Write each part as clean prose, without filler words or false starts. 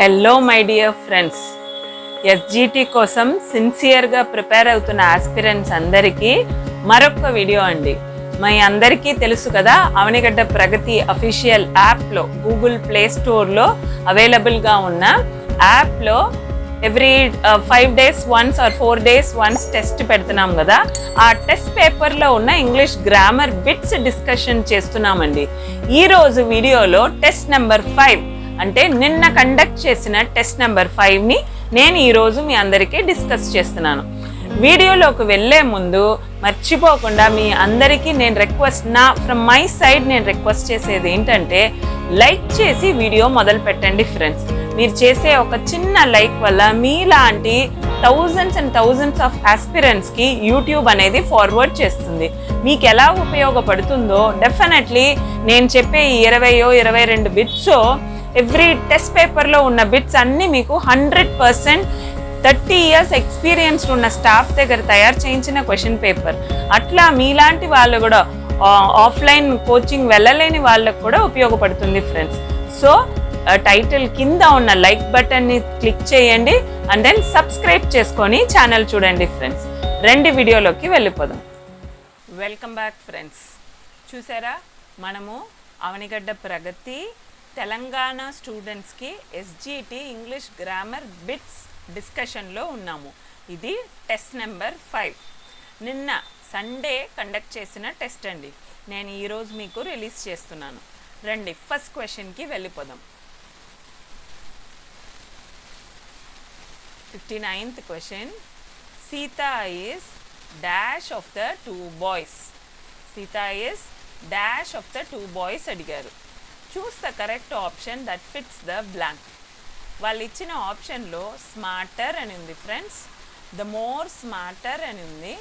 Hello my dear friends, SGT కోసం సిన్సియర్గా prepare అవుతున్న ఆస్పిరెంట్స్ అందరికీ మరొక వీడియో అండి. మీ అందరికీ తెలుసు కదా, అవనిగడ్డ ప్రగతి అఫీషియల్ యాప్లో గూగుల్ ప్లే స్టోర్లో అవైలబుల్గా ఉన్న యాప్లో every 5 days once or 4 days once test పెడుతున్నాం కదా. ఆ టెస్ట్ పేపర్లో ఉన్న ఇంగ్లీష్ గ్రామర్ బిట్స్ డిస్కషన్ చేస్తున్నామండి. ఈరోజు వీడియోలో టెస్ట్ నెంబర్ 5 అంటే నిన్న కండక్ట్ చేసిన టెస్ట్ నెంబర్ 5ని నేను ఈరోజు మీ అందరికీ డిస్కస్ చేస్తున్నాను. వీడియోలోకి వెళ్ళే ముందు మర్చిపోకుండా మీ అందరికీ నేను ఫ్రమ్ మై సైడ్ నేను రిక్వెస్ట్ చేసేది ఏంటంటే, లైక్ చేసి వీడియో మొదలు పెట్టండి ఫ్రెండ్స్. మీరు చేసే ఒక చిన్న లైక్ వల్ల మీలాంటి థౌజండ్స్ అండ్ థౌజండ్స్ ఆఫ్ ఆస్పిరెంట్స్కి యూట్యూబ్ అనేది ఫార్వర్డ్ చేస్తుంది. మీకు ఎలా ఉపయోగపడుతుందో డెఫినెట్లీ నేను చెప్పే 22 బిట్స్ ఎవ్రీ టెస్ట్ పేపర్లో ఉన్న బిట్స్ అన్నీ మీకు 100% 30 years ఎక్స్పీరియన్స్ ఉన్న స్టాఫ్ దగ్గర తయారు చేయించిన క్వశ్చన్ పేపర్. అట్లా మీలాంటి వాళ్ళు కూడా ఆఫ్లైన్ కోచింగ్ వెళ్ళలేని వాళ్ళకు కూడా ఉపయోగపడుతుంది ఫ్రెండ్స్. సో టైటిల్ కింద ఉన్న లైక్ బటన్ని క్లిక్ చేయండి అండ్ దెన్ సబ్స్క్రైబ్ చేసుకొని ఛానల్ చూడండి ఫ్రెండ్స్. రెండు వీడియోలోకి వెళ్ళిపోదాం. Welcome back friends. చూసారా, మనము అవనిగడ్డ ప్రగతి తెలంగాణ స్టూడెంట్స్కి ఎస్జిటి ఇంగ్లీష్ గ్రామర్ బిట్స్ డిస్కషన్లో ఉన్నాము. ఇది టెస్ట్ నెంబర్ 5. నిన్న సండే కండక్ట్ చేసిన టెస్ట్ అండి. నేను ఈరోజు మీకు రిలీజ్ చేస్తున్నాను. రండి ఫస్ట్ క్వశ్చన్కి వెళ్ళిపోదాం. 59th question. Sita is dash of the 2 boys. Sita is dash of the 2 boys అడిగారు. చూస్ the correct option that fits the blank. వాళ్ళు ఇచ్చిన ఆప్షన్లో స్మార్టర్ అని ఉంది ఫ్రెండ్స్, ద మోర్ స్మార్టర్ అని ఉంది,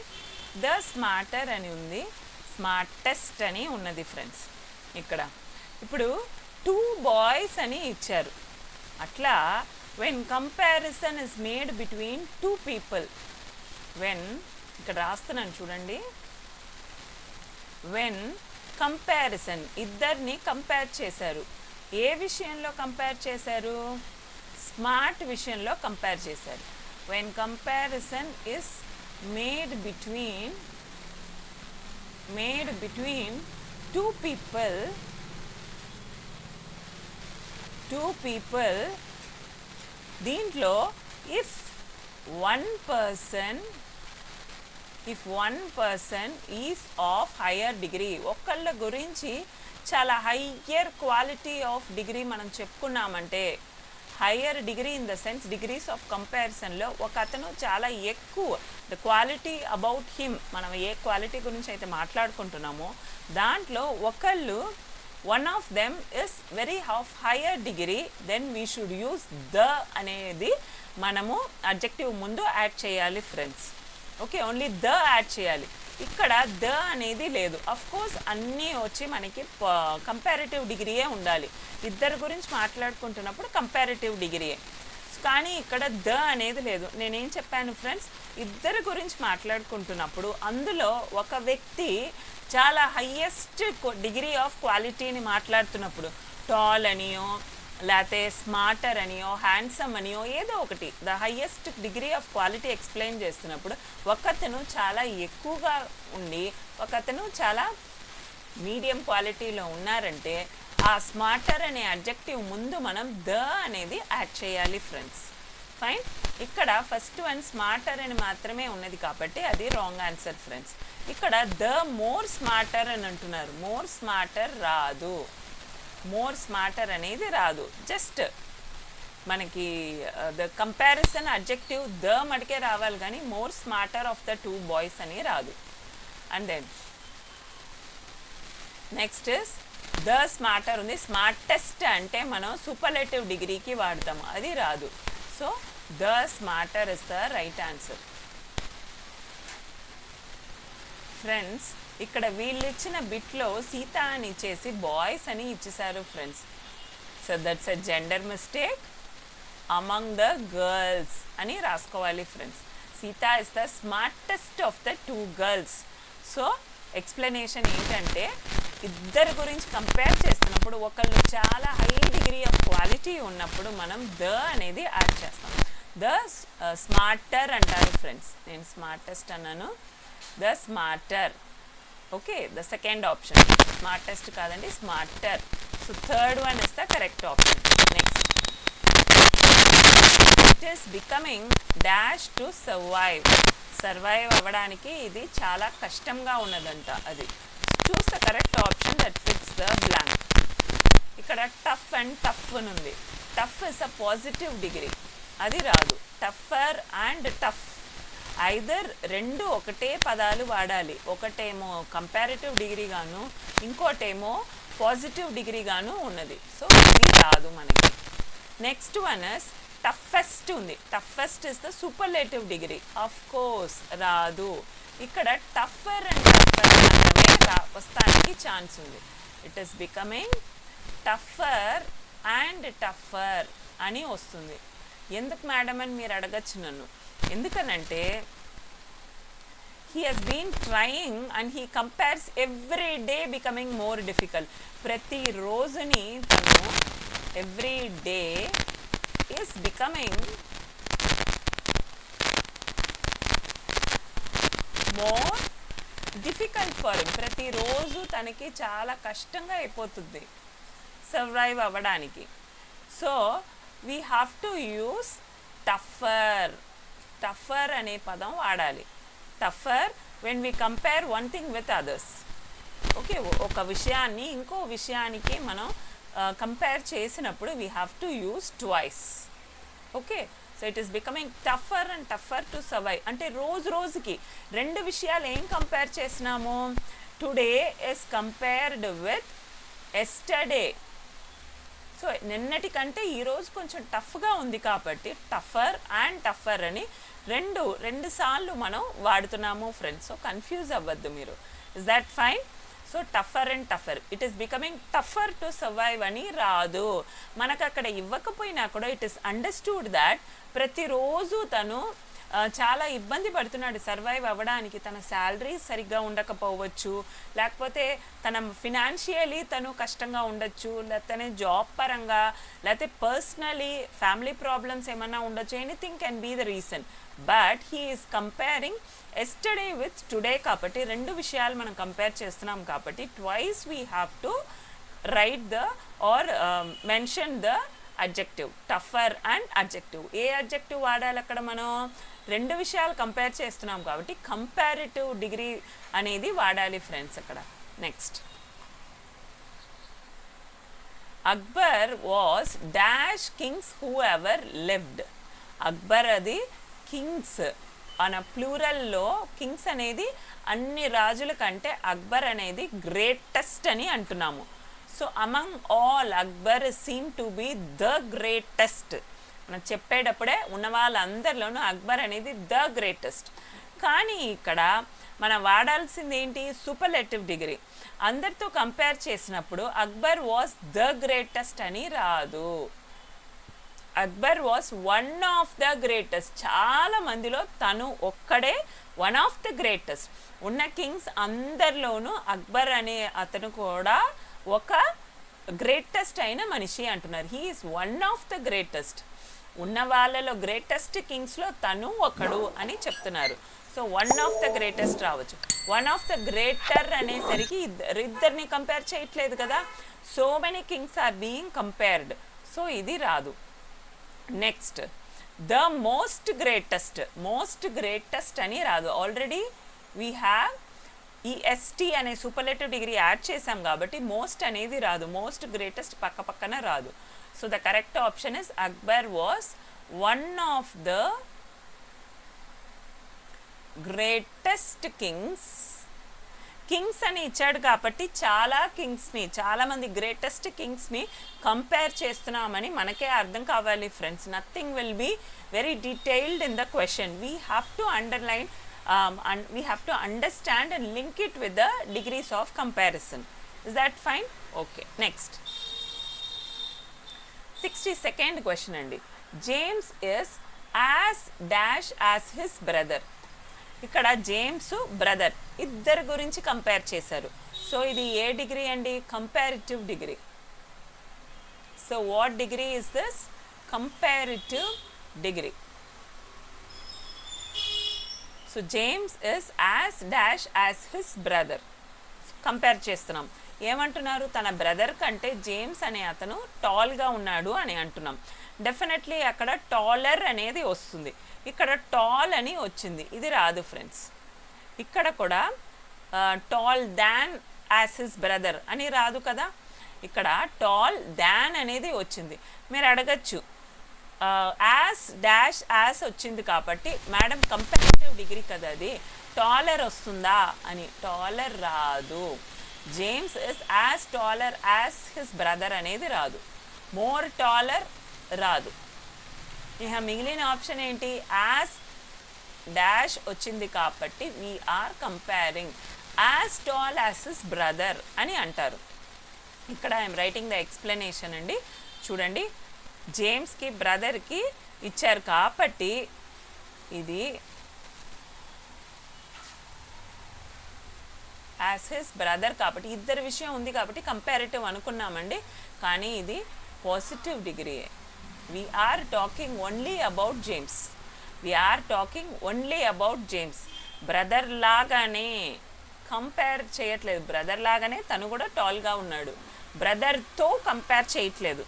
ద స్మార్టర్ అని ఉంది, స్మార్టెస్ట్ అని ఉన్నది ఫ్రెండ్స్. ఇక్కడ ఇప్పుడు 2 boys అని ఇచ్చారు. అట్లా when comparison is made between 2 people, when ఇక్కడ రాస్తున్నాను చూడండి, వెన్ కంపారిజన్ ఇద్దరిని కంపేర్ చేశారు. ఏ విషయంలో కంపేర్ చేశారు? స్మార్ట్ విషయంలో కంపేర్ చేశారు. When comparison is made between 2 people, దీంట్లో if one person is of higher degree, ఒకళ్ళ గురించి చాలా హయ్యర్ క్వాలిటీ ఆఫ్ డిగ్రీ మనం చెప్పుకున్నామంటే, higher degree in the sense degrees of కంపారిజన్లో ఒక అతను చాలా ఎక్కువ, ద క్వాలిటీ అబౌట్ హిమ్, మనం ఏ క్వాలిటీ గురించి అయితే మాట్లాడుకుంటున్నామో దాంట్లో ఒకళ్ళు one of them is very of higher degree, then we should use the అనేది మనము అడ్జెక్టివ్ ముందు యాడ్ చేయాలి friends. Okay, only the add చేయాలి. ఇక్కడ ద అనేది లేదు. అఫ్ కోర్స్ అన్నీ వచ్చి మనకి కంపారిటివ్ డిగ్రీయే ఉండాలి. ఇద్దరు గురించి మాట్లాడుకుంటున్నప్పుడు కంపారిటివ్ డిగ్రీయే, కానీ ఇక్కడ ద అనేది లేదు. నేనేం చెప్పాను ఫ్రెండ్స్, ఇద్దరు గురించి మాట్లాడుకుంటున్నప్పుడు అందులో ఒక వ్యక్తి చాలా హయ్యెస్ట్ డిగ్రీ ఆఫ్ క్వాలిటీని మాట్లాడుతున్నప్పుడు, టాల్ అనియో లేకపోతే స్మార్టర్ అనియో హ్యాండ్సమ్ అనియో ఏదో ఒకటి, the highest degree of quality explain చేస్తున్నప్పుడు ఒకతను చాలా ఎక్కువగా ఉండి ఒకతను చాలా మీడియం క్వాలిటీలో ఉన్నారంటే ఆ స్మార్టర్ అనే అడ్జెక్టివ్ ముందు మనం ద అనేది యాడ్ చేయాలి ఫ్రెండ్స్. ఫైన్. ఇక్కడ ఫస్ట్ వన్ స్మార్టర్ అని మాత్రమే ఉన్నది కాబట్టి అది రాంగ్ ఆన్సర్ ఫ్రెండ్స్. ఇక్కడ ద మోర్ స్మార్టర్ అని అంటున్నారు. మోర్ స్మార్టర్ రాదు, మోర్ స్మార్టర్ అనేది రాదు. జస్ట్ మనకి ద కంపారిజన్ అడ్జెక్టివ్ ద మటుకే రావాలి, కానీ more smarter of the 2 boys అని రాదు. And then next is the smarter ఉంది. స్మార్టెస్ట్ అంటే మనం సూపర్లేటివ్ డిగ్రీకి వాడతాము, అది రాదు. So the smarter is the right answer friends. ఇక్కడ వీళ్ళు ఇచ్చిన బిట్లో సీత అని ఇచ్చేసి బాయ్స్ అని ఇచ్చేసారు friends. So that's a gender mistake. Among the girls అని రాసుకోవాలి friends. Sita is the smartest of the 2 girls. So explanation ఏంటంటే, ఇద్దరి గురించి కంపేర్ చేస్తున్నప్పుడు ఒకళ్ళు చాలా హై డిగ్రీ ఆఫ్ క్వాలిటీ ఉన్నప్పుడు మనం ద అనేది యాడ్ చేస్తాం. ద స్మార్టర్ అంటారు ఫ్రెండ్స్, నేను స్మార్టెస్ట్ అన్నాను, the smarter. Okay, the second option smartest కాదండి, smarter. So third one is the correct option. Next, it is becoming dash to survive అవ్వడానికి ఇది చాలా కష్టంగా ఉన్నదంట. అది choose the correct option that fits the blank. ఇక్కడ tough and tough అని ఉంది. Tough is a positive degree, అది రాదు. టఫర్ అండ్ టఫ్ ఐదర్ రెండు ఒకటే పదాలు వాడాలి. ఒకటేమో కంపారిటివ్ డిగ్రీ గాను, ఇంకోటేమో పాజిటివ్ డిగ్రీ గాను ఉన్నది. సో ఇది రాదు మనకి. నెక్స్ట్ వన్ ఇస్ టఫెస్ట్ ఉంది. Toughest is the superlative degree, of course రాదు. ఇక్కడ టఫర్ అండ్ టఫర్ మాత్రమే వస్తానికి ఛాన్స్ ఉంది. ఇట్ ఈస్ బికమింగ్ టఫర్ అండ్ టఫర్ అని వస్తుంది. ఎందుకు మేడం అని మీరు అడగచ్చు నన్ను. ఎందుకనంటే he has been trying and he compares every day becoming more difficult. ప్రతి రోజుని తను every day is becoming more difficult for him. ప్రతిరోజు తనకి చాలా కష్టంగా అయిపోతుంది సర్వైవ్ అవ్వడానికి. So we have to use టఫర్. టఫర్ అనే పదం వాడాలి. టఫర్ when we compare one thing with others. Okay, ఒక విషయాన్ని ఇంకో విషయానికి మనం కంపేర్ చేసినప్పుడు we have to use twice. Okay, so it is becoming టఫర్ and టఫర్ to survive. అంటే రోజు రోజుకి రెండు విషయాలు ఏం కంపేర్ చేసినాము? Today is compared with yesterday. So నిన్నటి కంటే ఈరోజు కొంచెం టఫ్గా ఉంది కాబట్టి టఫర్ అండ్ టఫర్ అని రెండు సార్లు మనం వాడుతున్నాము ఫ్రెండ్స్. సో కన్ఫ్యూజ్ అవ్వద్దు మీరు. Is that fine? So టఫర్ and టఫర్, it is becoming టఫర్ to survive అని రాదు. మనకు అక్కడ ఇవ్వకపోయినా కూడా ఇట్ ఈస్ అండర్స్టూడ్ దాట్ ప్రతిరోజు తను చాలా ఇబ్బంది పడుతున్నాడు సర్వైవ్ అవ్వడానికి. తన శాలరీ సరిగ్గా ఉండకపోవచ్చు, లేకపోతే తన ఫినాన్షియలీ తను కష్టంగా ఉండొచ్చు, లేకపోతే జాబ్ పరంగా, లేకపోతే పర్సనలీ ఫ్యామిలీ ప్రాబ్లమ్స్ ఏమన్నా ఉండొచ్చు. Anything can be the reason. But he is comparing yesterday with today కాబట్టి రెండు విషయాలు మనం కంపేర్ చేస్తున్నాం కాబట్టి twice we have to write the er mention the adjective. Tougher and adjective. ఏ అడ్జెక్టివ్ వాడాలి అక్కడ? మనం రెండు విషయాలు కంపేర్ చేస్తున్నాం కాబట్టి కంపారిటివ్ డిగ్రీ అనేది వాడాలి ఫ్రెండ్స్ అక్కడ. Next, Akbar was dash Kings who ever lived. Akbar అది కింగ్స్ అన ప్లూరల్లో కింగ్స్ అనేది అన్ని రాజుల కంటే అక్బర్ అనేది గ్రేటెస్ట్ అని అంటున్నాము. So among all Akbar seem to be the greatest. మనం చెప్పేటప్పుడే ఉన్న వాళ్ళందరిలోనూ అక్బర్ అనేది ద గ్రేటెస్ట్. కానీ ఇక్కడ మనం వాడాల్సింది ఏంటి? Superlative degree. అందరితో కంపేర్ చేసినప్పుడు అక్బర్ వాస్ ద గ్రేటెస్ట్ అని రాదు. Akbar was one of the greatest. చాలా మందిలో తను ఒక్కడే వన్ ఆఫ్ ద గ్రేటెస్ట్. ఉన్న కింగ్స్ అందరిలోనూ అక్బర్ అనే అతను కూడా ఒక గ్రేటెస్ట్ అయిన మనిషి అంటున్నారు. He is one of the greatest. ఉన్న వాళ్ళలో గ్రేటెస్ట్ కింగ్స్లో తను ఒకడు అని చెప్తున్నారు. So one of the greatest రావచ్చు. వన్ ఆఫ్ ద గ్రేటర్ అనేసరికి ఇద్దరిని కంపేర్ చేయట్లేదు కదా. So many kings are being compared. So ఇది రాదు. Next, the most greatest. Most greatest అని రాదు. ఆల్రెడీ వీ హ్యావ్ ఈఎస్టీ అనే సూపర్లేటివ్ డిగ్రీ యాడ్ చేసాం కాబట్టి మోస్ట్ అనేది రాదు. మోస్ట్ గ్రేటెస్ట్ పక్క పక్కన రాదు. So the correct option is Akbar was one of the greatest Kings. Kings అని ఇచ్చాడు కాబట్టి చాలామంది గ్రేటెస్ట్ కింగ్స్ని కంపేర్ చేస్తున్నామని మనకే అర్థం కావాలి friends. Nothing will be very detailed in the question. We have to underline and we have to understand and link it with the degrees of comparison. Is that fine? Okay, next 62nd question andi. James is as dash as his brother. ఇక్కడ James brother ఇద్దరు గురించి compare చేశారు. So ఇది ఏ degree అండి? Comparative degree. So what degree is this? Comparative degree. So James is as dash as his brother. Compare చేస్తున్నాం. ఏమంటున్నారు? తన brother కంటే జేమ్స్ అనే అతను టాల్గా ఉన్నాడు అని అంటున్నాం. డెఫినెట్లీ అక్కడ టాలర్ అనేది వస్తుంది. ఇక్కడ టాల్ అని వచ్చింది, ఇది రాదు ఫ్రెండ్స్. ఇక్కడ కూడా టాల్ దాన్ యాజ్ హిస్ బ్రదర్ అని రాదు కదా. ఇక్కడ టాల్ దాన్ అనేది వచ్చింది. మీరు అడగచ్చు యాజ్ డాష్ యాజ్ వచ్చింది కాబట్టి మేడం కంపారిటివ్ డిగ్రీ కదా అది, టాలర్ వస్తుందా అని. టాలర్ రాదు. James is as taller as his brother అనేది రాదు. మోర్ టాలర్ రాదు. ఇక మిగిలిన ఆప్షన్ ఏంటి? యాజ్ డాష్ వచ్చింది కాబట్టి we are comparing as tall as his brother అని అంటారు. ఇక్కడ ఐఎమ్ రైటింగ్ ద ఎక్స్ప్లెనేషన్ అండి. చూడండి, జేమ్స్కి బ్రదర్కి ఇచ్చారు కాబట్టి ఇది యాజ్ హిస్ బ్రదర్ కాబట్టి ఇద్దరు విషయం ఉంది కాబట్టి కంపారిటివ్ అనుకున్నామండి. కానీ ఇది పాజిటివ్ డిగ్రీయే. We're talking only about James. We're talking only about James. Brother లాగానే కంపేర్ చేయట్లేదు. బ్రదర్ లాగానే తను కూడా టాల్గా ఉన్నాడు. బ్రదర్తో కంపేర్ చేయట్లేదు.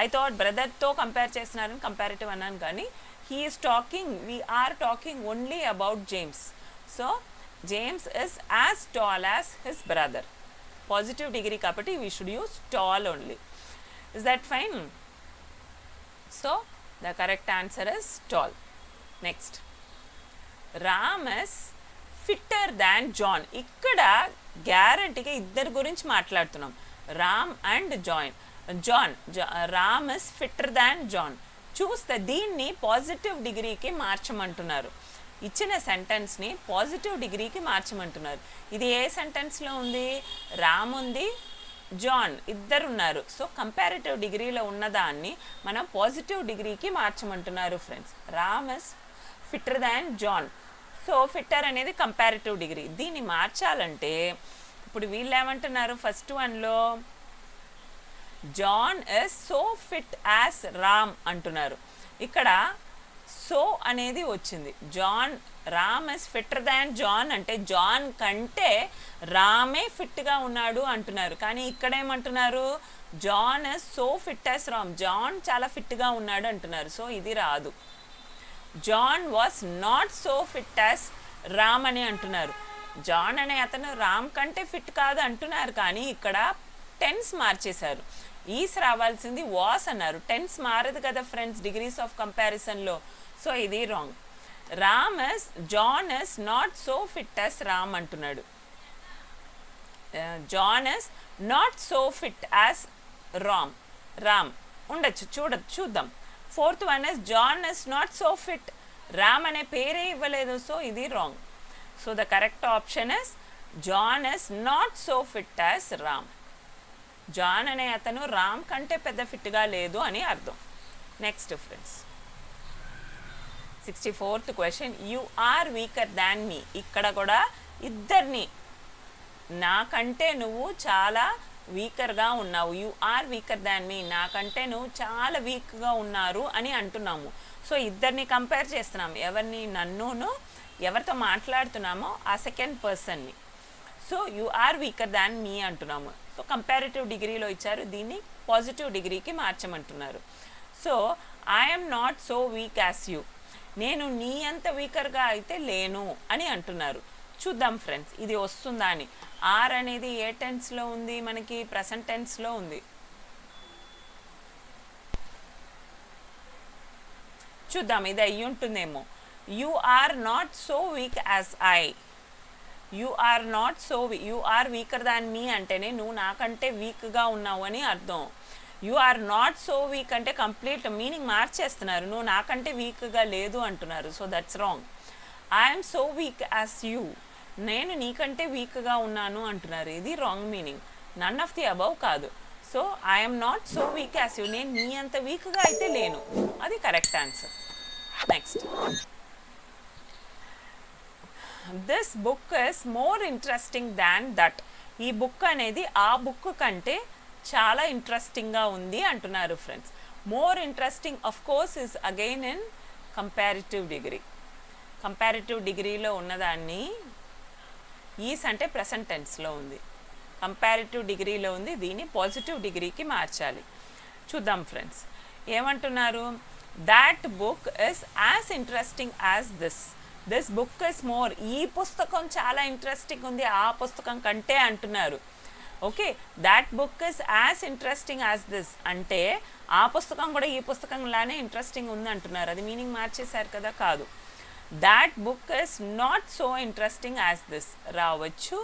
ఐ థాట్ బ్రదర్తో కంపేర్ చేస్తున్నారని కంపారిటివ్ అన్నాను, కానీ he is talking, we're talking only about James. So James is as tall as his brother. Positive degree కాబట్టి we should use tall only. Is that fine? So the correct answer is tall. Next, Ram is fitter than John. ఇక్కడ గ్యారంటీగా ఇద్దరు గురించి మాట్లాడుతున్నాం, Ram and John. Ram is fitter than John. చూస్తే దీన్ని positive డిగ్రీకి మార్చమంటున్నారు. ఇచ్చిన సెంటెన్స్ని పాజిటివ్ డిగ్రీకి మార్చమంటున్నారు. ఇది ఏ సెంటెన్స్లో ఉంది? రామ్ ఉంది, జాన్ ఇద్దరు ఉన్నారు. సో కంపారిటివ్ డిగ్రీలో ఉన్నదాన్ని మనం పాజిటివ్ డిగ్రీకి మార్చమంటున్నారు friends. Ram is fitter than John. So fitter అనేది కంపారిటివ్ డిగ్రీ. దీన్ని మార్చాలంటే ఇప్పుడు వీళ్ళు ఏమంటున్నారు? ఫస్ట్ వన్లో John is so fit as Ram అంటున్నారు. ఇక్కడ సో అనేది వచ్చింది. Ram is fitter than John అంటే జాన్ కంటే రామే ఫిట్గా ఉన్నాడు అంటున్నారు. కానీ ఇక్కడ ఏమంటున్నారు? John is so fit as Ram. John చాలా ఫిట్గా ఉన్నాడు అంటున్నారు. సో ఇది రాదు. John was not so fit as Ram అని అంటున్నారు. జాన్ అనే అతను రామ్ కంటే ఫిట్ కాదు అంటున్నారు, కానీ ఇక్కడ టెన్స్ మార్చేశారు. ఈస్ రావాల్సింది వాస్ అన్నారు. టెన్స్ మారదు కదా ఫ్రెండ్స్ డిగ్రీస్ ఆఫ్ కంపారిజన్లో. సో ఇది wrong. John is not so fit as Ram అంటున్నాడు. John is not so fit as Ram ఉండొచ్చు, చూద్దాం. Fourth one is John is not so fit. Ram అనే పేరే ఇవ్వలేదు. సో ఇది wrong. So the correct option is John is not so fit as Ram. John అనే అతను రామ్ కంటే పెద్ద ఫిట్గా లేదు అని అర్థం. Next friends, 64th question, you are weaker than మీ. ఇక్కడ కూడా ఇద్దరిని, నాకంటే నువ్వు చాలా వీకర్గా ఉన్నావు, యు ఆర్ వీకర్ దాన్ మీ, నాకంటే నువ్వు చాలా వీక్గా ఉన్నారు అని అంటున్నాము. సో ఇద్దరిని కంపేర్ చేస్తున్నాము. ఎవరిని? నన్నును ఎవరితో మాట్లాడుతున్నామో ఆ సెకండ్ పర్సన్ని. So you are weaker than me అంటున్నాము. సో కంపారిటివ్ డిగ్రీలో ఇచ్చారు, దీన్ని పాజిటివ్ డిగ్రీకి మార్చమంటున్నారు. So I'm not so weak as you. నేను నీ అంత వీకర్గా అయితే లేను అని అంటున్నారు. చూద్దాం ఫ్రెండ్స్ ఇది వస్తుందా అని. ఆర్ అనేది ఏ టెన్స్లో ఉంది? మనకి ప్రెసెంట్ టెన్స్లో ఉంది. చూద్దాం ఇది అయ్యి ఉంటుందేమో. You are not so weak as I. You are not so you are weaker than me అంటేనే నువ్వు నాకంటే వీక్గా ఉన్నావు అని అర్థం. You are not so weak అంటే కంప్లీట్ మీనింగ్ మార్చేస్తున్నారు. నువ్వు నాకంటే వీక్గా లేదు అంటున్నారు. So that's wrong. I'm so weak as you. నేను నీకంటే వీక్గా ఉన్నాను అంటున్నారు. ఇది wrong meaning. None of the above కాదు. So I'm not so weak as you. నేను నీ అంత వీక్గా అయితే లేను. అది correct answer. Next, this book is more interesting than that. ఈ బుక్ అనేది ఆ బుక్ కంటే చాలా ఇంట్రెస్టింగ్గా ఉంది అంటున్నారు friends. More interesting of course is again in comparative degree. Comparative డిగ్రీలో ఉన్నదాన్ని ఈస్ అంటే ప్రెసెంట్ టెన్స్లో ఉంది, కంపారిటివ్ డిగ్రీలో ఉంది, దీన్ని పాజిటివ్ డిగ్రీకి మార్చాలి. చూద్దాం ఫ్రెండ్స్ ఏమంటున్నారు. That book is as interesting as this book is more. ఈ పుస్తకం చాలా ఇంట్రెస్టింగ్ ఉంది ఆ పుస్తకం కంటే అంటున్నారు. Okay, that book is as interesting as this అంటే ఆ పుస్తకం కూడా ఈ పుస్తకంలానే ఇంట్రెస్టింగ్ ఉంది అంటున్నారు. అది మీనింగ్ మార్చేశారు కదా, కాదు. That book is not so interesting as this రావచ్చు.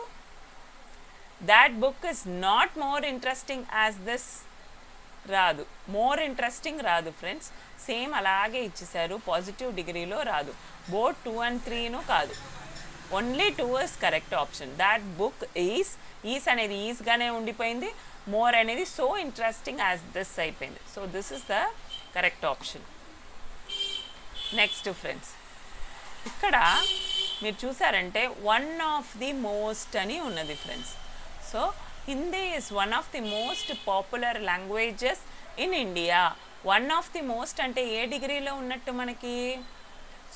That book is not more interesting as this రాదు. మోర్ ఇంట్రెస్టింగ్ రాదు ఫ్రెండ్స్, సేమ్ అలాగే ఇచ్చేసారు, పాజిటివ్ డిగ్రీలో రాదు. బోత్ 2 and 3 కాదు, only 2 is correct option. That book is అనేది ఈస్గానే ఉండిపోయింది, మోర్ అనేది సో ఇంట్రెస్టింగ్ యాజ్ దిస్ అయిపోయింది. So this is the correct option. Next friends ఇక్కడ మీరు చూసారంటే వన్ ఆఫ్ ది మోస్ట్ అని ఉన్నది friends. So Hindi is one of the most popular languages in India. One of the most అంటే ఏ డిగ్రీలో ఉన్నట్టు మనకి,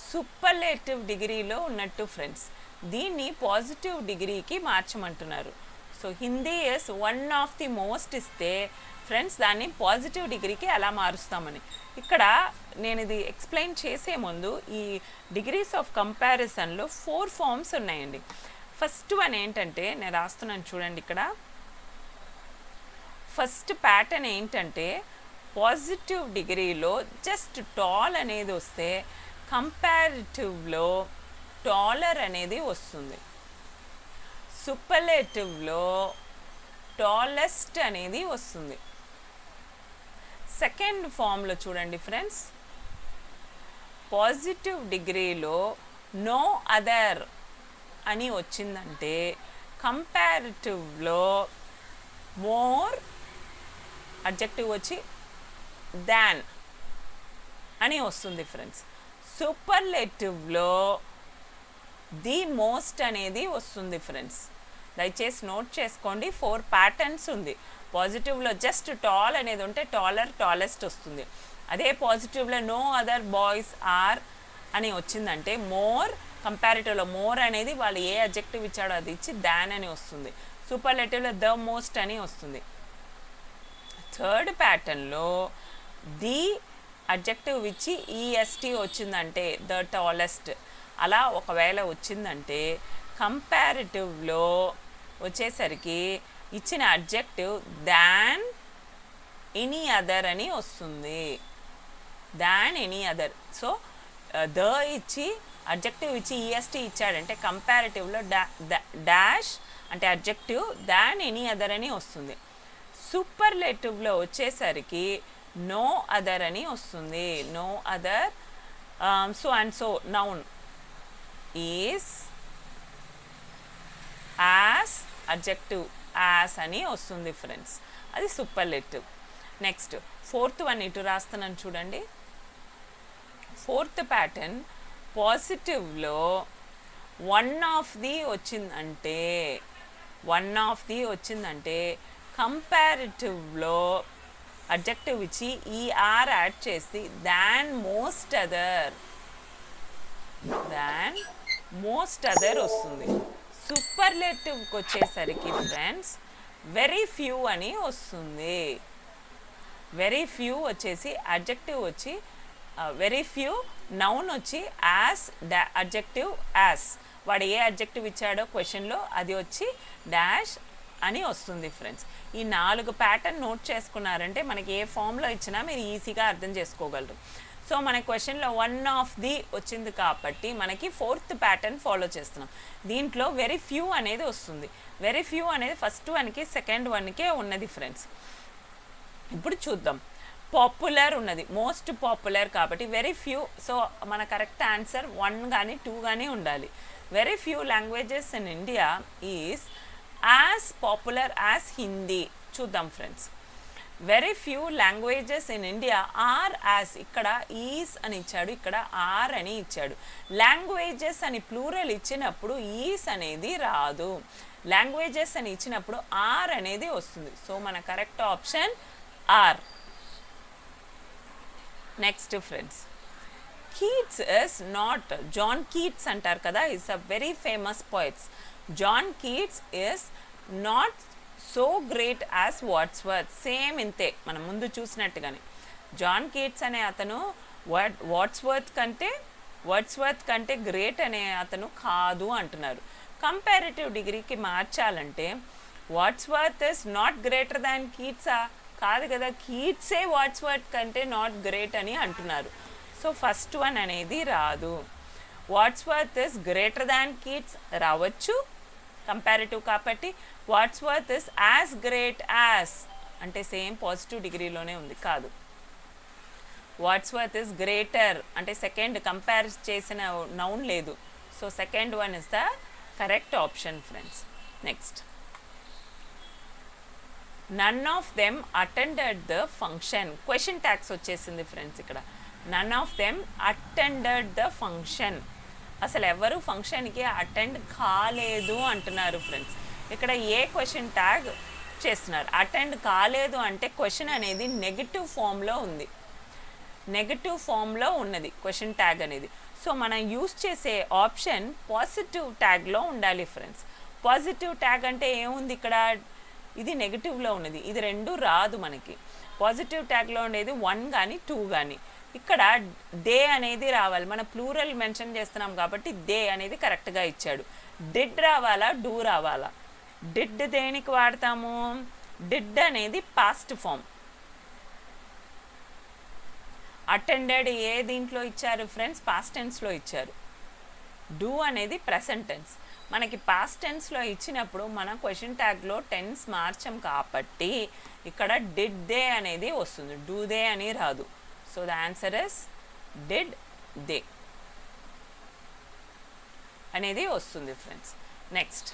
సూపర్లేటివ్ డిగ్రీలో ఉన్నట్టు ఫ్రెండ్స్. దీన్ని పాజిటివ్ డిగ్రీకి మార్చమంటున్నారు. So Hindi is one of the most ఇస్తే ఫ్రెండ్స్ దాన్ని పాజిటివ్ డిగ్రీకి ఎలా మారుస్తామని. ఇక్కడ నేను ఇది ఎక్స్ప్లెయిన్ చేసే ముందు ఈ డిగ్రీస్ ఆఫ్ కంపారిజన్లో 4 ఫార్మ్స్ ఉన్నాయండి. ఫస్ట్ వన్ ఏంటంటే నేను రాస్తున్నాను చూడండి. ఇక్కడ ఫస్ట్ ప్యాటర్న్ ఏంటంటే పాజిటివ్ డిగ్రీలో జస్ట్ టాల్ అనేది వస్తే కంపారిటివ్లో టాలర్ అనేది వస్తుంది. సూపర్లేటివ్లో టాలెస్ట్ అనేది వస్తుంది. సెకండ్ ఫామ్లో చూడండి ఫ్రెండ్స్, పాజిటివ్ డిగ్రీలో నో అదర్ అని వచ్చిందంటే కంపారిటివ్లో మోర్ అడ్జెక్టివ్ వచ్చి దాన్ అని వస్తుంది ఫ్రెండ్స్. సూపర్లేటివ్లో ది మోస్ట్ అనేది వస్తుంది ఫ్రెండ్స్. దయచేసి నోట్ చేసుకోండి, 4 ప్యాటర్న్స్ ఉంది. పాజిటివ్లో జస్ట్ టాల్ అనేది ఉంటే టాలర్ టాలెస్ట్ వస్తుంది. అదే పాజిటివ్లో నో అదర్ బాయ్స్ ఆర్ అని వచ్చిందంటే మోర్, కంపారిటివ్లో మోర్ అనేది వాళ్ళు ఏ అడ్జెక్టివ్ ఇచ్చాడో అది ఇచ్చి దాన్ అని వస్తుంది. సూపర్లేటివ్లో ద మోస్ట్ అని వస్తుంది. థర్డ్ ప్యాటర్న్లో ది అడ్జెక్టివ్ ఇచ్చి ఈఎస్టీ వచ్చిందంటే ద టాలెస్ట్ అలా ఒకవేళ వచ్చిందంటే కంపారిటివ్లో వచ్చేసరికి ఇచ్చిన అడ్జెక్టివ్ దాన్ ఎనీ అదర్ అని వస్తుంది. Than any other. So the ఇచ్చి అడ్జెక్టివ్ ఇచ్చి ఈఎస్టీ ఇచ్చాడంటే కంపారిటివ్లో డాష్ అంటే అడ్జెక్టివ్ దాన్ ఎనీ అదర్ అని వస్తుంది. సూపర్లేటివ్లో వచ్చేసరికి నో అదర్ అని వస్తుంది. No other so and so noun is as adjective as అని వస్తుంది ఫ్రెండ్స్. అది సూపర్లేటివ్. నెక్స్ట్ ఫోర్త్ వన్ ఇటు రాస్తున్నాను చూడండి. ఫోర్త్ ప్యాటర్న్ పాజిటివ్లో వన్ ఆఫ్ ది వచ్చిందంటే కంపారిటివ్లో అడ్జెక్టివ్ ఇచ్చి ఈఆర్ యాడ్ చేసి దాన్ మోస్ట్ అదర్ వస్తుంది. సూపర్లేటివ్కి వచ్చేసరికి ఫ్రెండ్స్ వెరీ ఫ్యూ అని వస్తుంది. వెరీ ఫ్యూ వచ్చేసి అడ్జెక్టివ్ వచ్చి వెరీ ఫ్యూ, నౌన్ వచ్చి యాస్ అడ్జెక్టివ్ యాస్, వాడు ఏ అడ్జెక్టివ్ ఇచ్చాడో క్వశ్చన్లో అది వచ్చి డాష్ అని వస్తుంది ఫ్రెండ్స్. ఈ 4 ప్యాటర్న్ నోట్ చేసుకున్నారంటే మనకి ఏ ఫామ్లో ఇచ్చినా మీరు ఈజీగా అర్థం చేసుకోగలరు. సో మన క్వశ్చన్లో వన్ ఆఫ్ ది వచ్చింది కాబట్టి మనకి 4th ప్యాటర్న్ ఫాలో చేస్తున్నాం. దీంట్లో వెరీ ఫ్యూ అనేది వస్తుంది. వెరీ ఫ్యూ అనేది ఫస్ట్ వన్కి సెకండ్ వన్కే ఉన్నది ఫ్రెండ్స్. ఇప్పుడు చూద్దాం. పాపులర్ ఉన్నది, మోస్ట్ పాపులర్ కాబట్టి వెరీ ఫ్యూ. సో మన కరెక్ట్ ఆన్సర్ 1 కానీ 2 కానీ ఉండాలి. Very few languages in India is as popular as Hindi. చూద్దాం friends. Very few languages in India are as, ఇక్కడ ఈస్ అని ఇచ్చాడు, ఇక్కడ ఆర్ అని ఇచ్చాడు. లాంగ్వేజెస్ అని ప్లూరల్ ఇచ్చినప్పుడు ఈస్ అనేది రాదు, లాంగ్వేజెస్ అని ఇచ్చినప్పుడు ఆర్ అనేది వస్తుంది. సో మన correct option R. Next friends, Keats is not, John Keats అంటారు కదా, is a very famous poet. John Keats is not so great as Wordsworth. Same ఇంతే మనం ముందు చూసినట్టుగానే. జాన్ కీట్స్ అనే అతను వాట్స్వర్త్ కంటే గ్రేట్ అనే అతను కాదు అంటున్నారు. కంపారిటివ్ డిగ్రీకి మార్చాలంటే Wordsworth is not greater than కీట్సా? కాదు కదా, కీట్సే వాట్స్వర్త్ కంటే నాట్ గ్రేట్ అని అంటున్నారు. సో ఫస్ట్ వన్ అనేది రాదు. Wordsworth is greater than Keats రావచ్చు కంపారిటివ్ కాబట్టి. Wordsworth is as great as అంటే సేమ్ పాజిటివ్ డిగ్రీలోనే ఉంది, కాదు. వాట్స్వర్త్ ఇస్ గ్రేటర్ అంటే సెకండ్ కంపేర్ చేసిన నౌన్ లేదు. So second one is the correct option friends. Next, none of them attended the function. Question tags వచ్చేసింది friends ఇక్కడ. None of them attended the function, అసలు ఎవరు ఫంక్షన్కి అటెండ్ కాలేదు అంటున్నారు ఫ్రెండ్స్. ఇక్కడ ఏ క్వశ్చన్ ట్యాగ్ చేస్తున్నారు? అటెండ్ కాలేదు అంటే క్వశ్చన్ అనేది నెగిటివ్ ఫామ్లో ఉంది, నెగిటివ్ ఫామ్లో ఉన్నది క్వశ్చన్ ట్యాగ్ అనేది. సో మనం యూస్ చేసే ఆప్షన్ పాజిటివ్ ట్యాగ్లో ఉండాలి ఫ్రెండ్స్. పాజిటివ్ ట్యాగ్ అంటే ఏముంది ఇక్కడ? ఇది నెగిటివ్లో ఉన్నది, ఇది రెండు రాదు మనకి. పాజిటివ్ ట్యాగ్లో ఉండేది 1 కానీ 2 కానీ. ఇక్కడ దే అనేది రావాలి, మన ప్లూరల్ మెన్షన్ చేస్తున్నాం కాబట్టి దే అనేది కరెక్ట్గా ఇచ్చాడు. డిడ్ రావాలా, డూ రావాలా? డిడ్ దేనికి వాడతాము? డిడ్ అనేది పాస్ట్ ఫామ్. అటెండెడ్ ఏ దీంట్లో ఇచ్చారు ఫ్రెండ్స్? పాస్ట్ టెన్స్లో ఇచ్చారు. డూ అనేది ప్రెసెంట్ టెన్స్. మనకి పాస్ట్ టెన్స్లో ఇచ్చినప్పుడు మనం క్వశ్చన్ ట్యాగ్లో టెన్స్ మార్చం కాబట్టి ఇక్కడ డిడ్ దే అనేది వస్తుంది, డూ దే అని రాదు. So the answer is did they అనేది వస్తుంది friends. Next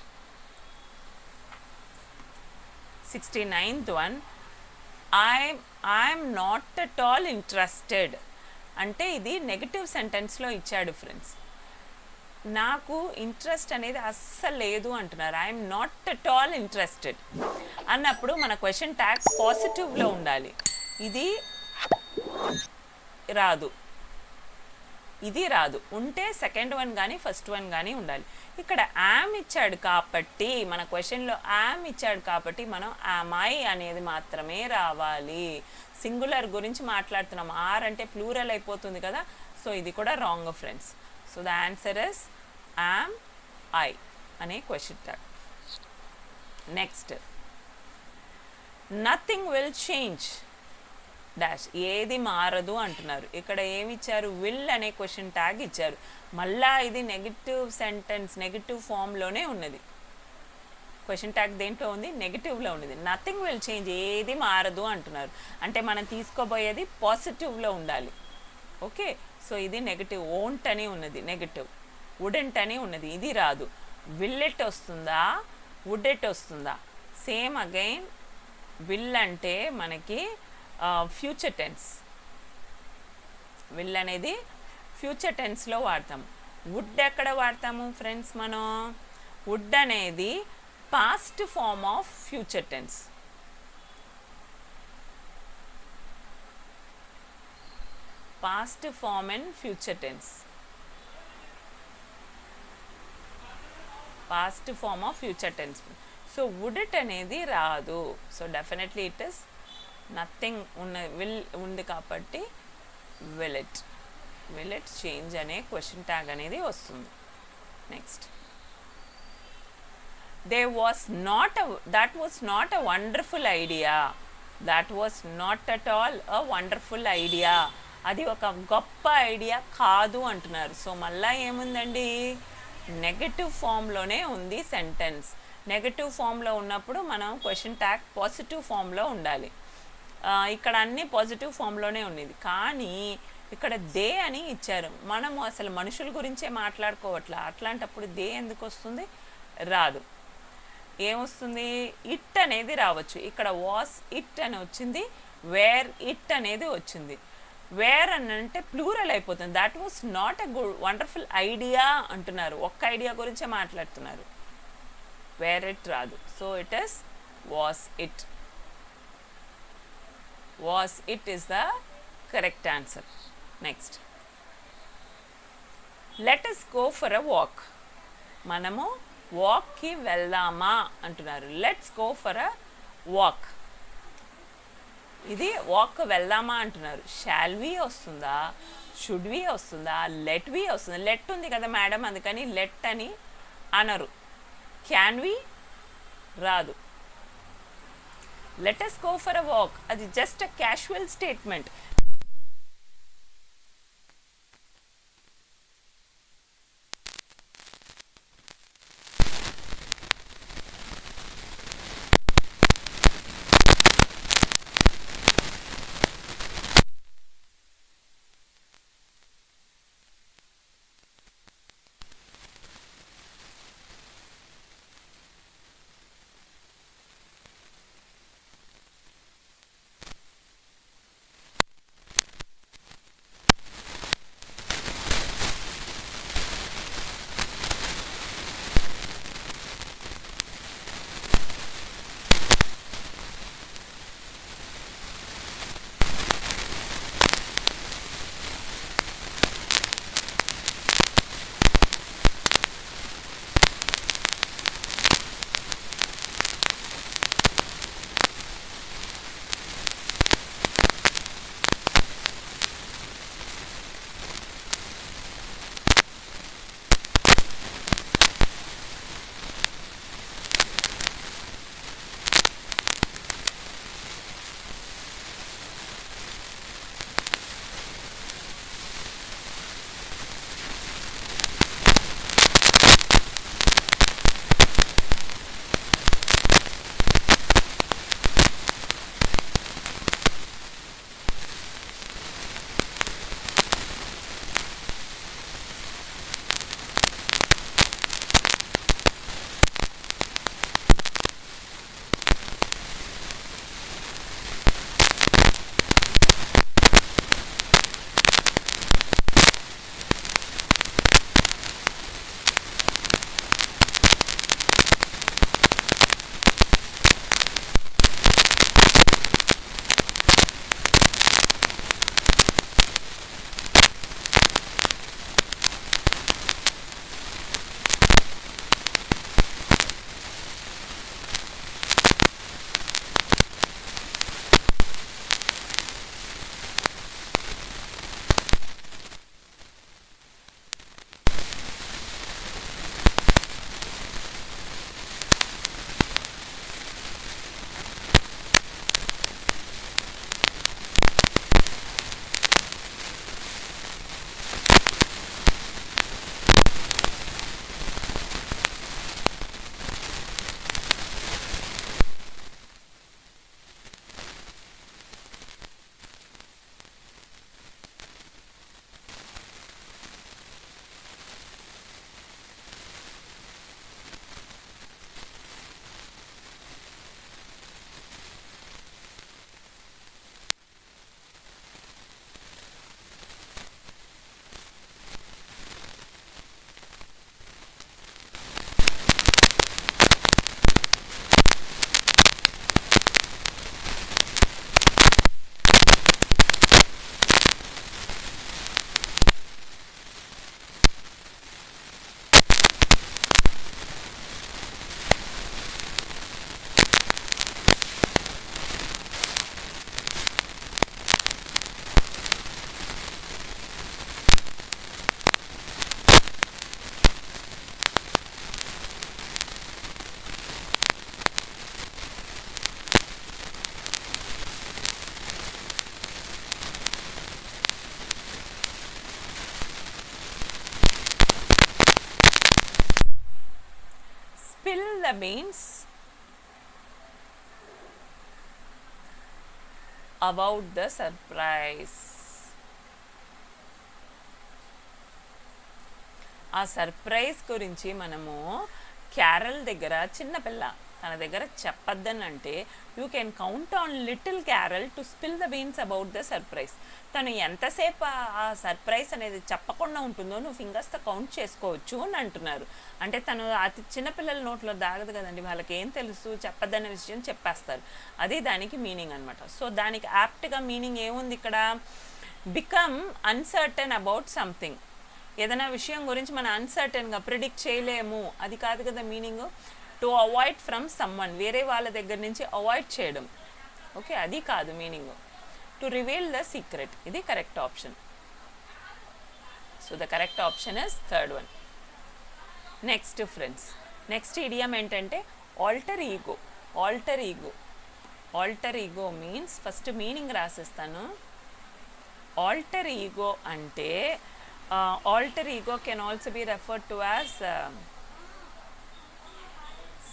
69th one, I'm not at all interested అంటే ఇది నెగటివ్ సెంటెన్స్లో ఇచ్చాడు ఫ్రెండ్స్. నాకు ఇంట్రెస్ట్ అనేది అస్సలు లేదు అంటున్నారు. I'm not at all interested అన్నప్పుడు మన క్వశ్చన్ ట్యాగ్ పాజిటివ్లో ఉండాలి. ఇది రాదు, ఇది రాదు. ఉంటే సెకండ్ వన్ కానీ ఫస్ట్ వన్ కానీ ఉండాలి. ఇక్కడ యామ్ ఇచ్చాడు కాబట్టి మన క్వశ్చన్లో యామ్ ఇచ్చాడు కాబట్టి మనం యామ్ ఐ అనేది మాత్రమే రావాలి. సింగులర్ గురించి మాట్లాడుతున్నాం, ఆర్ అంటే ప్లూరల్ అయిపోతుంది కదా. సో ఇది కూడా wrong friends. So the answer is am I అనే question tag. Next, nothing will change dash, ఏది మారదు అంటున్నారు. ఇక్కడ ఏమి ఇచ్చారు? విల్ అనే క్వశ్చన్ ట్యాగ్ ఇచ్చారు. మళ్ళా ఇది నెగిటివ్ సెంటెన్స్, నెగిటివ్ ఫామ్లోనే ఉన్నది. క్వశ్చన్ ట్యాగ్ దేంట్లో ఉంది? నెగిటివ్లో ఉన్నది. నథింగ్ విల్ చేంజ్, ఏది మారదు అంటున్నారు. అంటే మనం తీసుకోబోయేది పాజిటివ్లో ఉండాలి. ఓకే, సో ఇది నెగిటివ్. ఓంట్ అని ఉన్నది నెగిటివ్, వుడెంట్ అని ఉన్నది, ఇది రాదు. విల్ ఇట్ వస్తుందా, వుడ్ ఇట్ వస్తుందా? సేమ్ అగైన్, విల్ అంటే మనకి ఫ్యూచర్ టెన్స్. విల్ అనేది ఫ్యూచర్ టెన్స్లో వాడతాము. వుడ్ ఎక్కడ వాడతాము ఫ్రెండ్స్? మనం వుడ్ అనేది past form of future tense. Past form and future tense, past form of future tense. So would it అనేది రాదు. So definitely it is nothing will ఉంది కాబట్టి విల్ ఇట్ చేంజ్ అనే క్వశ్చన్ ట్యాగ్ అనేది వస్తుంది. Next, that was not a wonderful idea. That was not at all a wonderful idea. అది ఒక గొప్ప ఐడియా కాదు అంటున్నారు. సో మళ్ళీ ఏముందండి? నెగటివ్ ఫామ్లోనే ఉంది సెంటెన్స్. నెగటివ్ ఫామ్లో ఉన్నప్పుడు మనం క్వశ్చన్ ట్యాగ్ పాజిటివ్ ఫామ్లో ఉండాలి. ఇక్కడ అన్నీ పాజిటివ్ ఫామ్లోనే ఉన్నది, కానీ ఇక్కడ దే అని ఇచ్చారు. మనము అసలు మనుషుల గురించే మాట్లాడుకోవట్లా, అట్లాంటప్పుడు దే ఎందుకు వస్తుంది? రాదు. ఏమొస్తుంది? ఇట్ అనేది రావచ్చు. ఇక్కడ వాస్ ఇట్ అని వచ్చింది, వేర్ ఇట్ అనేది వచ్చింది. వేర్ అని అంటే ప్లూరల్ అయిపోతుంది. That was not a good wonderful idea అంటున్నారు. ఒక్క ఐడియా గురించే మాట్లాడుతున్నారు. వేర్ ఇట్ రాదు. So it is was it. Was it is the correct answer. Next, let us go for a walk. మనము వాక్కి వెళ్దామా అంటున్నారు. Let's go for a walk. ఇది walk వెళ్దామా అంటున్నారు. షాల్ వి వస్తుందా, షుడ్ వి వస్తుందా, లెట్ వి వస్తుందా? లెట్ ఉంది కదా మేడం, అందుకని లెట్ అని అనరు. క్యాన్ వి రాదు. Let us go for a walk అది just a casual statement. the beans about the surprise. ఆ సర్ప్రైజ్ గురించి మనము క్యారల్ దగ్గర చిన్నపిల్ల తన దగ్గర చెప్పొద్దని అంటే you can count on little Carol to spill the beans about the surprise. తను ఎంతసేపు ఆ సర్ప్రైజ్ అనేది చెప్పకుండా ఉంటుందో నువ్వు ఫింగర్స్తో కౌంట్ చేసుకోవచ్చు అని అంటున్నారు. అంటే తను అతి చిన్నపిల్లల నోట్లో దాగదు కదండి, వాళ్ళకి ఏం తెలుసు, చెప్పొద్దనే విషయం చెప్పేస్తారు. అది దానికి మీనింగ్ అనమాట. సో దానికి యాప్ట్గా మీనింగ్ ఏముంది ఇక్కడ, బికమ్ అన్సర్టన్ అబౌట్ సంథింగ్. ఏదైనా విషయం గురించి మనం అన్సర్టన్గా ప్రిడిక్ట్ చేయలేము, అది కాదు కదా meaning. To avoid from someone, వేరే వాళ్ళ దగ్గర నుంచి అవాయిడ్ చేయడం, ఓకే, అది కాదు meaning. To reveal the secret, ఇది correct option. So the correct option is third one. Next friends, next idiom ఏంటంటే alter ego. Alter ego, alter ego means, first meaning రాసిస్తాను. ఆల్టర్ ఈగో అంటే alter ego can also be referred to as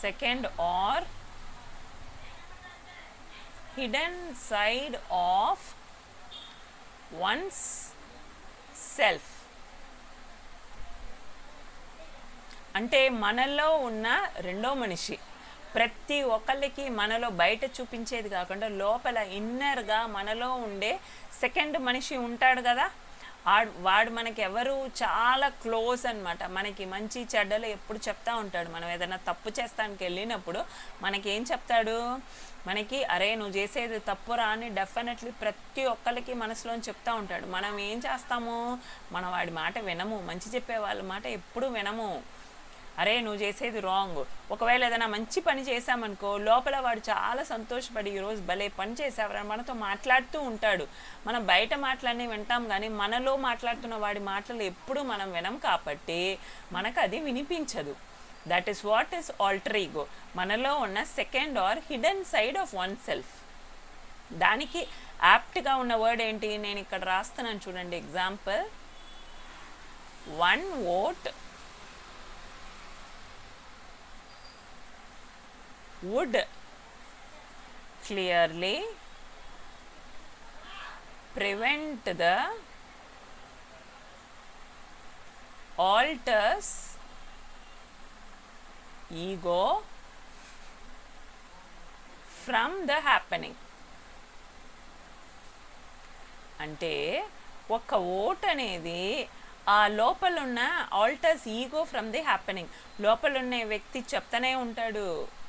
second or hidden side of one's self. అంటే మనలో ఉన్న రెండో మనిషి, ప్రతి ఒక్కళ్ళకి మనలో బయట చూపించేది కాకుండా లోపల ఇన్నర్గా మనలో ఉండే సెకండ్ మనిషి ఉంటాడు కదా, వాడు మనకి ఎవరు చాలా క్లోజ్ అనమాట. మనకి మంచి చెడ్డలు ఎప్పుడు చెప్తా ఉంటాడు. మనం ఏదైనా తప్పు చేస్తానికి వెళ్ళినప్పుడు మనకి ఏం చెప్తాడు, మనకి అరే నువ్వు చేసేది తప్పురా అని డెఫినెట్లీ ప్రతి ఒక్కరికి మనసులో చెప్తా ఉంటాడు. మనం ఏం చేస్తాము, మనం వాడి మాట వినము, మంచి చెప్పే వాళ్ళ మాట ఎప్పుడు వినము. అరే నువ్వు చేసేది రాంగ్. ఒకవేళ ఏదైనా మంచి పని చేసామనుకో, లోపల వాడు చాలా సంతోషపడి ఈరోజు భలే పని చేసావని మనతో మాట్లాడుతూ ఉంటాడు. మనం బయట మాటలన్నీ వింటాం కానీ మనలో మాట్లాడుతున్న వాడి మాటలు ఎప్పుడు మనం వినం, కాబట్టి మనకు అది వినిపించదు. That is what is alter ego, మనలో ఉన్న second or hidden side of one self. దానికి యాప్ట్గా ఉన్న వర్డ్ ఏంటి, నేను ఇక్కడ రాస్తున్నాను చూడండి. Example, one vote would clearly prevent the alter's ego from the happening. అంటే ఒక ఓట్ అనేది ఆ లోపల ఉన్న altars ego from the happening, లోపల ఉన్న వ్యక్తి చెప్తానే ఉంటాడు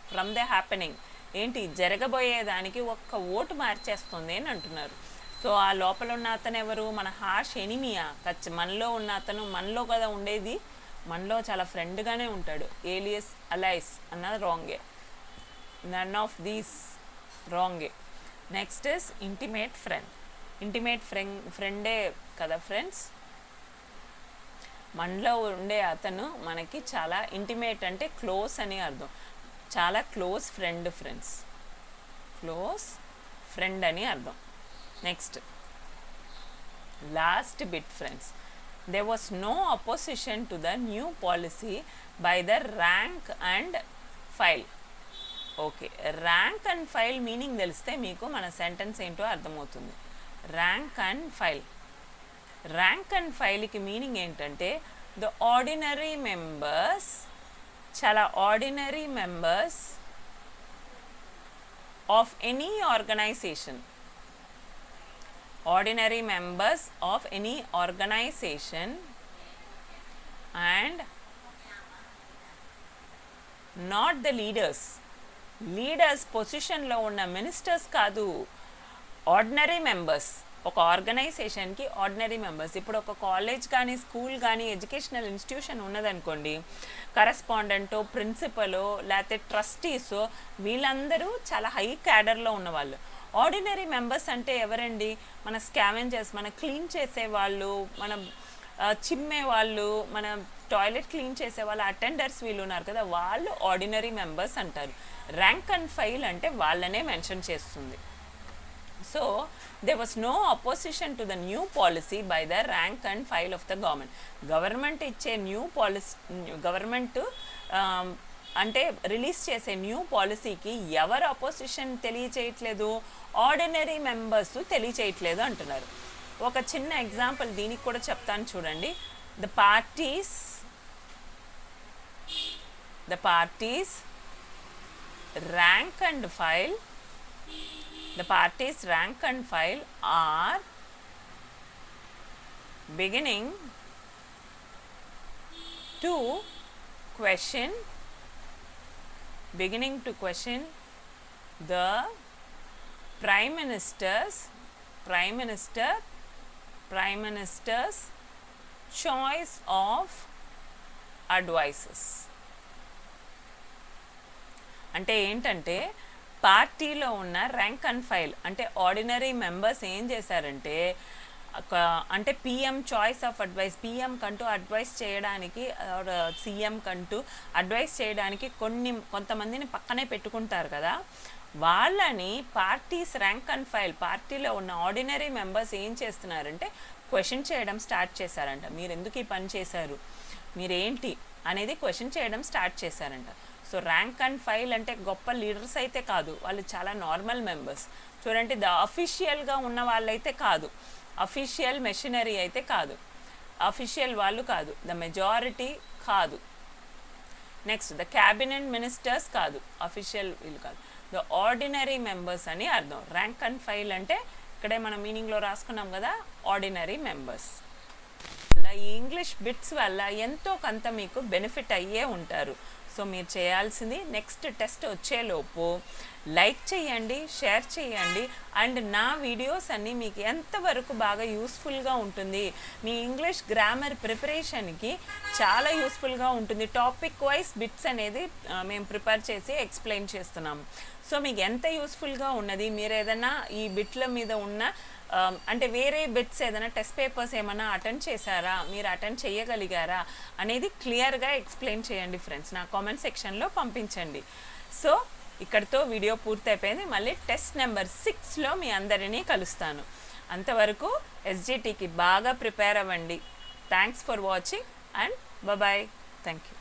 ఫ్రమ్ ద హ్యాపెనింగ్, ఏంటి జరగబోయేదానికి ఒక్క ఓటు మార్చేస్తుంది అని అంటున్నారు. సో ఆ లోపల ఉన్న అతను ఎవరు, మన హార్ష్ ఎనిమియా, మనలో ఉన్న అతను మనలో కదా ఉండేది, మనలో చాలా ఫ్రెండ్గానే ఉంటాడు. ఏలియస్ అలైస్ అన్నది రాంగే, నన్ ఆఫ్ దీస్ రాంగే. Next is intimate friend. Intimate ఫ్రెండే కదా ఫ్రెండ్స్, మనలో ఉండే అతను మనకి చాలా ఇంటిమేట్ అంటే క్లోజ్ అని అర్థం, చాలా close friend friends, close friend అని అర్థం. Next last bit friends, there was no opposition to the new policy by the rank and file. Okay, rank and file meaning తెలిస్తే మీకు మన సెంటెన్స్ ఏంటో అర్థమవుతుంది. Rank and file, rank and ఫైల్కి meaning ఏంటంటే the ordinary members, చాలా ordinary members of any organization, ordinary members of any organization and not the leaders. Leaders పొజిషన్లో ఉన్న మినిస్టర్స్ కాదు, ఆర్డినరీ మెంబర్స్. ఒక ఆర్గనైజేషన్కి ఆర్డినరీ మెంబర్స్. ఇప్పుడు ఒక కాలేజ్ కానీ స్కూల్ కానీ ఎడ్యుకేషనల్ ఇన్స్టిట్యూషన్ ఉన్నదనుకోండి, కరెస్పాండెంటో ప్రిన్సిపలో లేకపోతే ట్రస్టీసో వీళ్ళందరూ చాలా హై క్యాడర్లో ఉన్నవాళ్ళు. ఆర్డినరీ మెంబర్స్ అంటే ఎవరండి, మన స్కావెంజర్స్, మన క్లీన్ చేసేవాళ్ళు, మన చిమ్మే వాళ్ళు, మన టాయిలెట్ క్లీన్ చేసేవాళ్ళు, అటెండర్స్ వీళ్ళు ఉన్నారు కదా, వాళ్ళు ఆర్డినరీ మెంబర్స్ అంటారు. ర్యాంక్ అండ్ ఫైల్ అంటే వాళ్ళనే మెన్షన్ చేస్తుంది. So there was no opposition to the new policy by the rank and file of the government. Government ఇచ్చే న్యూ పాలసీ, గవర్నమెంట్ అంటే రిలీజ్ చేసే న్యూ పాలసీకి ఎవరు అపోజిషన్ తెలియచేయట్లేదు, ఆర్డినరీ మెంబర్స్ తెలియచేయట్లేదు అంటున్నారు. ఒక చిన్న ఎగ్జాంపుల్ దీనికి కూడా చెప్తాను చూడండి. The parties rank and file, the parties rank and file are beginning to question the prime minister's choice of advices. అంటే ఏంటంటే పార్టీలో ఉన్న ర్యాంక్ అండ్ ఫైల్ అంటే ఆర్డినరీ మెంబర్స్ ఏం చేశారంటే అంటే PM choice of advice, PM కంటూ అడ్వైస్ చేయడానికి సీఎం కంటూ అడ్వైస్ చేయడానికి కొంతమందిని పక్కనే పెట్టుకుంటారు కదా, వాళ్ళని పార్టీస్ ర్యాంక్ అండ్ ఫైల్, పార్టీలో ఉన్న ఆర్డినరీ మెంబర్స్ ఏం చేస్తున్నారంటే క్వశ్చన్ చేయడం స్టార్ట్ చేశారంట. మీరు ఎందుకు ఈ పని చేశారు, మీరేంటి అనేది క్వశ్చన్ చేయడం స్టార్ట్ చేశారంట. సో ర్యాంక్ అండ్ ఫైల్ అంటే గొప్ప లీడర్స్ అయితే కాదు, వాళ్ళు చాలా నార్మల్ మెంబర్స్. చూడండి, అఫీషియల్గా ఉన్న వాళ్ళైతే కాదు, అఫీషియల్ మెషినరీ అయితే కాదు, అఫీషియల్ వాళ్ళు కాదు, ద మెజారిటీ కాదు, నెక్స్ట్ ద క్యాబినెట్ మినిస్టర్స్ కాదు, అఫీషియల్ వీళ్ళు కాదు, ద ఆర్డినరీ మెంబర్స్ అని అర్థం. ర్యాంక్ అండ్ ఫైల్ అంటే ఇక్కడే మనం మీనింగ్లో రాసుకున్నాం కదా, ఆర్డినరీ మెంబర్స్. అలా ఈ ఇంగ్లీష్ బిట్స్ వల్ల ఎంతో కొంత మీకు బెనిఫిట్ అయ్యే ఉంటారు. సో మీరు చేయాల్సింది నెక్స్ట్ టెస్ట్ వచ్చేలోపు లైక్ చేయండి, షేర్ చేయండి, అండ్ నా వీడియోస్ అన్నీ మీకు ఎంతవరకు బాగా యూస్ఫుల్గా ఉంటుంది, మీ ఇంగ్లీష్ గ్రామర్ ప్రిపరేషన్కి చాలా యూస్ఫుల్గా ఉంటుంది. టాపిక్ వైజ్ బిట్స్ అనేది మేము ప్రిపేర్ చేసి ఎక్స్ప్లెయిన్ చేస్తున్నాము. సో మీకు ఎంత యూస్ఫుల్గా ఉన్నది, మీరు ఏదైనా ఈ బిట్ల మీద ఉన్న అంటే వేరే బిట్స్ ఏదైనా టెస్ట్ పేపర్స్ ఏమైనా అటెండ్ చేశారా, మీరు అటెండ్ చేయగలిగారా అనేది క్లియర్గా ఎక్స్ప్లెయిన్ చేయండి ఫ్రెండ్స్, నా కామెంట్ సెక్షన్లో పంపించండి. సో ఇక్కడితో వీడియో పూర్తయిపోయింది. మళ్ళీ టెస్ట్ నెంబర్ 6లో మీ అందరినీ కలుస్తాను. అంతవరకు ఎస్జిటికి బాగా ప్రిపేర్ అవ్వండి. Thanks for watching and bye. Thank you.